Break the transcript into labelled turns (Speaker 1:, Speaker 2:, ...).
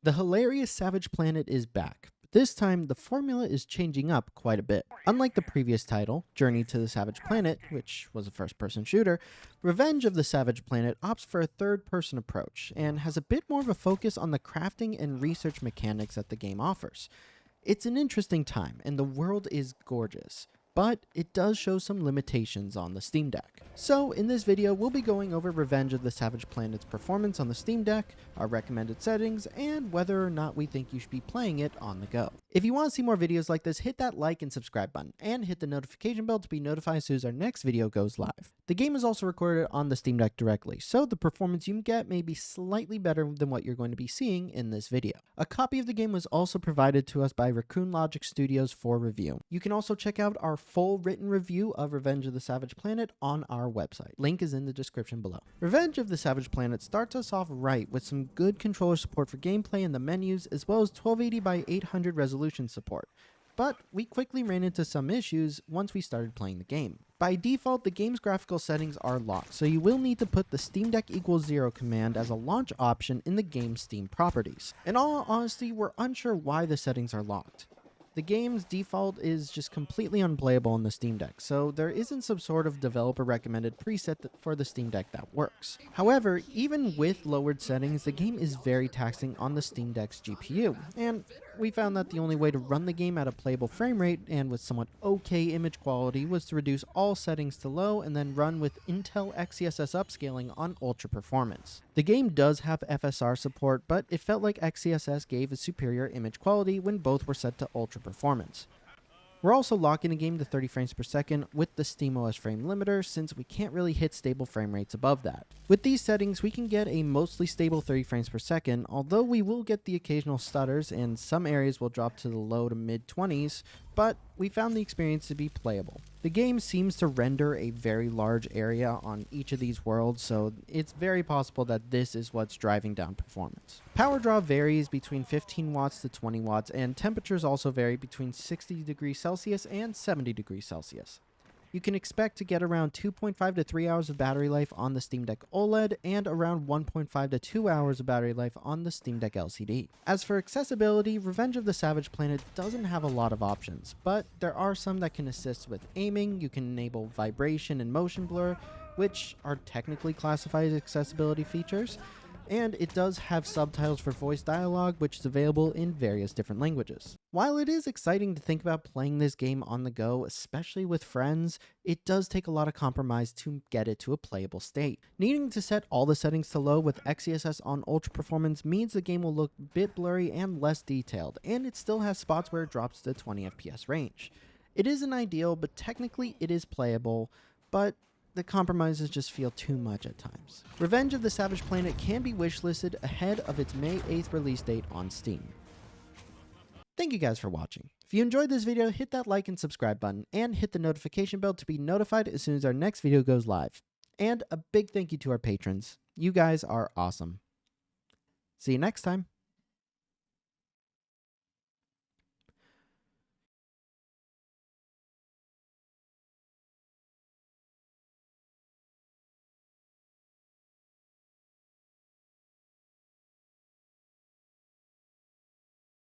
Speaker 1: The hilarious Savage Planet is back. This time, the formula is changing up quite a bit. Unlike the previous title, Journey to the Savage Planet, which was a first-person shooter, Revenge of the Savage Planet opts for a third-person approach, and has a bit more of a focus on the crafting and research mechanics that the game offers. It's an interesting time, and the world is gorgeous, but it does show some limitations on the Steam Deck. So in this video, we'll be going over Revenge of the Savage Planet's performance on the Steam Deck, our recommended settings, and whether or not we think you should be playing it on the go. If you want to see more videos like this, hit that like and subscribe button, and hit the notification bell to be notified as soon as our next video goes live. The game is also recorded on the Steam Deck directly, so the performance you get may be slightly better than what you're going to be seeing in this video. A copy of the game was also provided to us by Raccoon Logic Studios for review. You can also check out our full written review of Revenge of the Savage Planet on our website. Link is in the description below. Revenge of the Savage Planet starts us off right with some good controller support for gameplay in the menus, as well as 1280 by 800 resolution support. But we quickly ran into some issues once we started playing the game. By default, the game's graphical settings are locked, so you will need to put the Steam Deck equals 0 command as a launch option in the game's Steam properties. In all honesty, we're unsure why the settings are locked. The game's default is just completely unplayable on the Steam Deck, so there isn't some sort of developer recommended preset for the Steam Deck that works. However, even with lowered settings, the game is very taxing on the Steam Deck's GPU, and we found that the only way to run the game at a playable frame rate and with somewhat okay image quality was to reduce all settings to low and then run with Intel XeSS upscaling on ultra performance. The game does have FSR support, but it felt like XeSS gave a superior image quality when both were set to ultra performance. We're also locking the game to 30 frames per second with the SteamOS frame limiter, since we can't really hit stable frame rates above that. With these settings, we can get a mostly stable 30 frames per second, although we will get the occasional stutters and some areas will drop to the low to mid 20s, but we found the experience to be playable. The game seems to render a very large area on each of these worlds, so it's very possible that this is what's driving down performance. Power draw varies between 15 watts to 20 watts, and temperatures also vary between 60 degrees Celsius and 70 degrees Celsius. You can expect to get around 2.5 to 3 hours of battery life on the Steam Deck OLED and around 1.5 to 2 hours of battery life on the Steam Deck LCD. As for accessibility, Revenge of the Savage Planet doesn't have a lot of options, but there are some that can assist with aiming. You can enable vibration and motion blur, which are technically classified as accessibility features. And it does have subtitles for voice dialogue, which is available in various different languages. While it is exciting to think about playing this game on the go, especially with friends, it does take a lot of compromise to get it to a playable state. Needing to set all the settings to low with XeSS on ultra performance means the game will look a bit blurry and less detailed, and it still has spots where it drops to 20 FPS range. It isn't ideal, but technically it is playable, but the compromises just feel too much at times. Revenge of the Savage Planet can be wishlisted ahead of its May 8th release date on Steam. Thank you guys for watching. If you enjoyed this video, hit that like and subscribe button, and hit the notification bell to be notified as soon as our next video goes live. And a big thank you to our patrons. You guys are awesome. See you next time.